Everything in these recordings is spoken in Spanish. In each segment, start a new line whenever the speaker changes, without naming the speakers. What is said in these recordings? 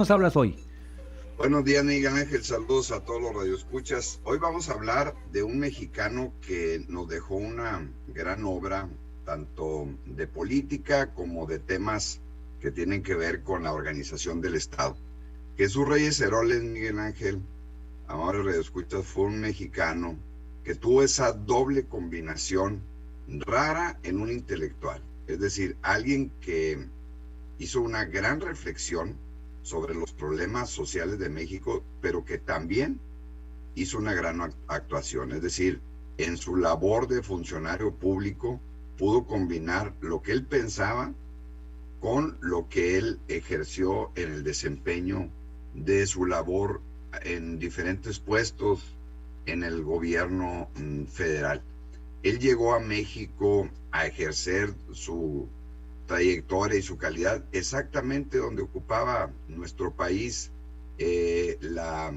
nos hablas hoy?
Buenos días, Miguel Ángel. Saludos a todos los radioescuchas. Hoy vamos a hablar de un mexicano que nos dejó una gran obra, tanto de política como de temas que tienen que ver con la organización del Estado. Jesús Reyes Heroles, Miguel Ángel, amables radioescuchas, fue un mexicano que tuvo esa doble combinación rara en un intelectual. Es decir, alguien que hizo una gran reflexión sobre los problemas sociales de México, pero que también hizo una gran actuación. Es decir, en su labor de funcionario público pudo combinar lo que él pensaba con lo que él ejerció en el desempeño de su labor en diferentes puestos en el gobierno federal. Él llegó a México a ejercer su trayectoria y su calidad exactamente donde ocupaba nuestro país la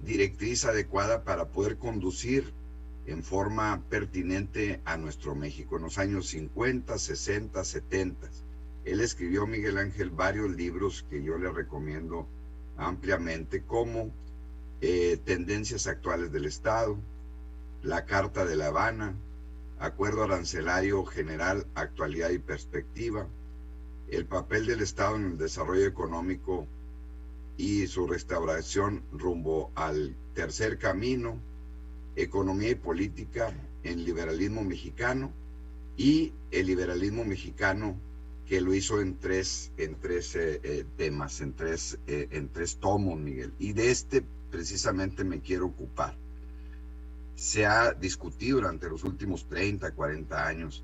directriz adecuada para poder conducir en forma pertinente a nuestro México en los años 50, 60, 70. Él escribió, Miguel Ángel, varios libros que yo le recomiendo ampliamente, como Tendencias Actuales del Estado, La Carta de La Habana, Acuerdo Arancelario General, Actualidad y Perspectiva, El papel del Estado en el desarrollo económico y su restauración rumbo al tercer camino, Economía y Política en Liberalismo Mexicano, y el liberalismo mexicano, que lo hizo en tres temas, en tres tomos, Miguel. Y de este precisamente me quiero ocupar. Se ha discutido durante los últimos 30, 40 años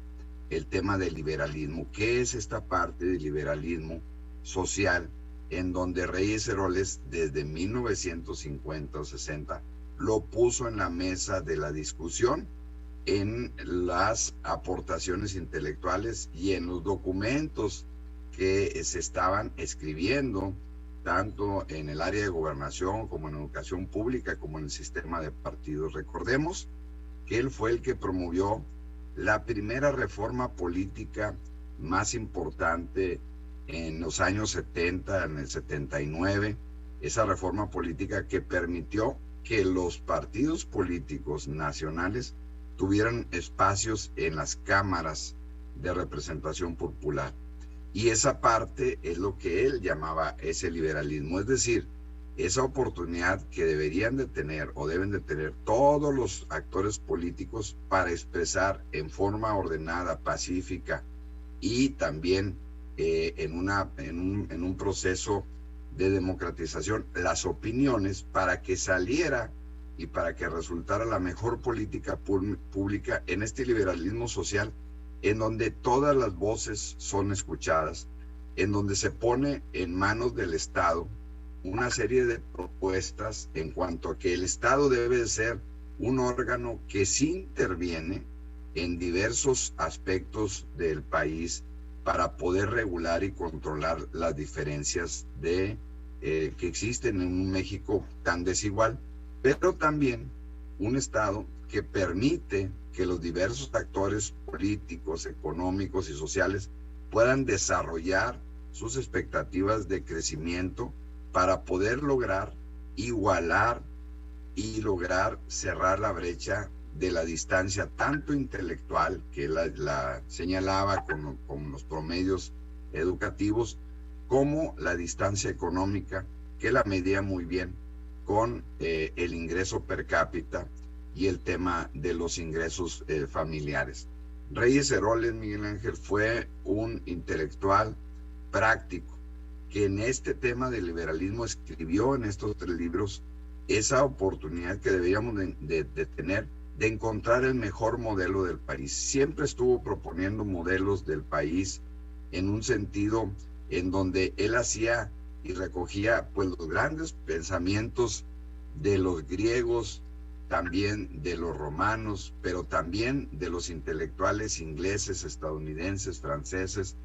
el tema del liberalismo. ¿Qué es esta parte del liberalismo social en donde Reyes Heroles desde 1950 o 60 lo puso en la mesa de la discusión, en las aportaciones intelectuales y en los documentos que se estaban escribiendo tanto en el área de gobernación como en educación pública como en el sistema de partidos? Recordemos que él fue el que promovió la primera reforma política más importante en los años 70, en el 79, esa reforma política que permitió que los partidos políticos nacionales tuvieran espacios en las cámaras de representación popular. Y esa parte es lo que él llamaba ese liberalismo, es decir, esa oportunidad que deberían de tener o deben de tener todos los actores políticos para expresar en forma ordenada, pacífica y también en un proceso de democratización las opiniones, para que saliera y para que resultara la mejor política pública en este liberalismo social, en donde todas las voces son escuchadas, en donde se pone en manos del Estado una serie de propuestas en cuanto a que el Estado debe de ser un órgano que sí interviene en diversos aspectos del país para poder regular y controlar las diferencias que existen en un México tan desigual, pero también un Estado que permite que los diversos actores políticos, económicos y sociales puedan desarrollar sus expectativas de crecimiento para poder lograr igualar y lograr cerrar la brecha de la distancia tanto intelectual, que la señalaba con los promedios educativos, como la distancia económica, que la medía muy bien con el ingreso per cápita y el tema de los ingresos familiares. Reyes Heroles, Miguel Ángel, fue un intelectual práctico que en este tema del liberalismo escribió en estos 3 libros esa oportunidad que deberíamos de tener de encontrar el mejor modelo del país. Siempre estuvo proponiendo modelos del país en un sentido en donde él hacía y recogía pues los grandes pensamientos de los griegos, también de los romanos, pero también de los intelectuales ingleses, estadounidenses, franceses,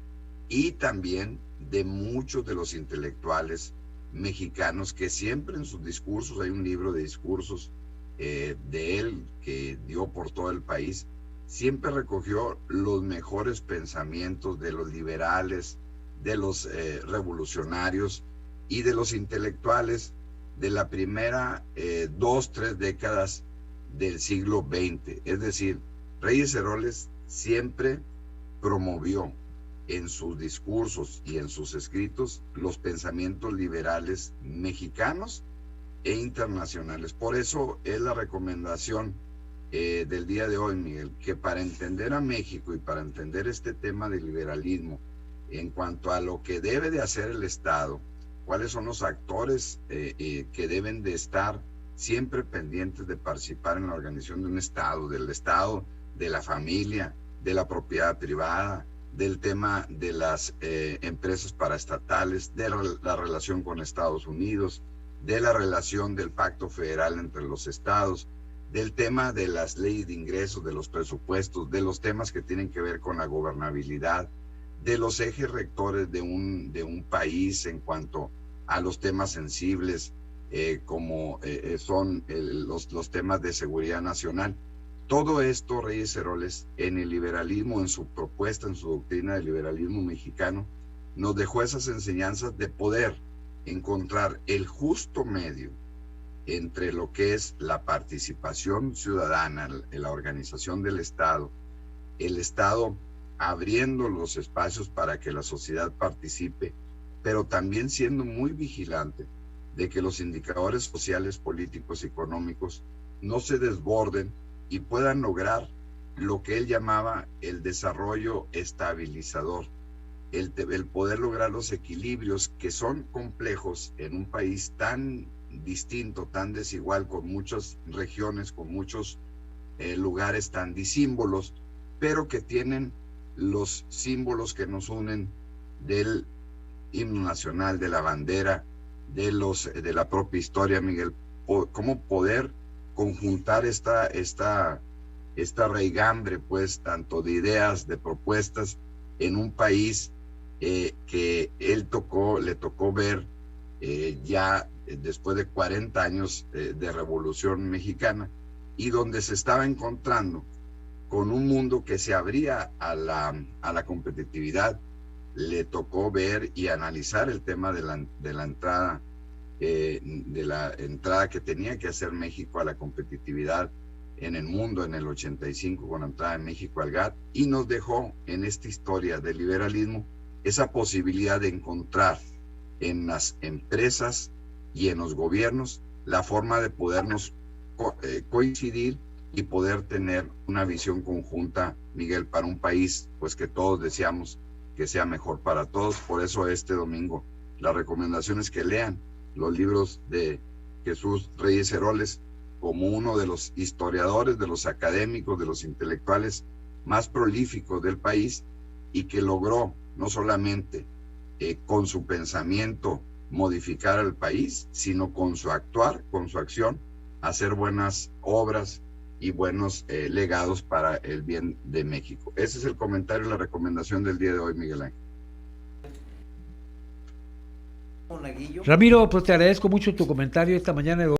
y también de muchos de los intelectuales mexicanos que siempre en sus discursos, hay un libro de discursos de él que dio por todo el país, siempre recogió los mejores pensamientos de los liberales, de los revolucionarios, y de los intelectuales de la primera 2-3 décadas del siglo XX. Es decir, Reyes Heroles siempre promovió en sus discursos y en sus escritos los pensamientos liberales mexicanos e internacionales. Por eso es la recomendación del día de hoy, Miguel, que para entender a México y para entender este tema del liberalismo, en cuanto a lo que debe de hacer el Estado, cuáles son los actores que deben de estar siempre pendientes de participar en la organización de un Estado, del Estado, de la familia, de la propiedad privada, del tema de las empresas paraestatales, de la relación con Estados Unidos, de la relación del pacto federal entre los estados, del tema de las leyes de ingresos, de los presupuestos, de los temas que tienen que ver con la gobernabilidad, de los ejes rectores de un país en cuanto a los temas sensibles como son los temas de seguridad nacional. Todo esto, Reyes Heroles, en el liberalismo, en su propuesta, en su doctrina del liberalismo mexicano, nos dejó esas enseñanzas de poder encontrar el justo medio entre lo que es la participación ciudadana, la organización del Estado, el Estado abriendo los espacios para que la sociedad participe, pero también siendo muy vigilante de que los indicadores sociales, políticos y económicos no se desborden y puedan lograr lo que él llamaba el desarrollo estabilizador, el poder lograr los equilibrios que son complejos en un país tan distinto, tan desigual, con muchas regiones, con muchos lugares tan disímbolos, pero que tienen los símbolos que nos unen del himno nacional, de la bandera, de la propia historia, Miguel. Cómo poder conjuntar esta raigambre, pues, tanto de ideas, de propuestas, en un país que le tocó ver ya después de 40 años de Revolución Mexicana, y donde se estaba encontrando con un mundo que se abría a la competitividad. Le tocó ver y analizar el tema de la entrada que tenía que hacer México a la competitividad en el mundo en el 85 con la entrada de México al GATT, y nos dejó en esta historia del liberalismo esa posibilidad de encontrar en las empresas y en los gobiernos la forma de podernos coincidir y poder tener una visión conjunta, Miguel, para un país pues que todos deseamos que sea mejor para todos. Por eso este domingo la recomendación es que lean los libros de Jesús Reyes Heroles como uno de los historiadores, de los académicos, de los intelectuales más prolíficos del país, y que logró no solamente con su pensamiento modificar al país, sino con su actuar, con su acción, hacer buenas obras y buenos legados para el bien de México. Ese es el comentario y la recomendación del día de hoy, Miguel Ángel.
Ramiro, pues te agradezco mucho tu comentario esta mañana.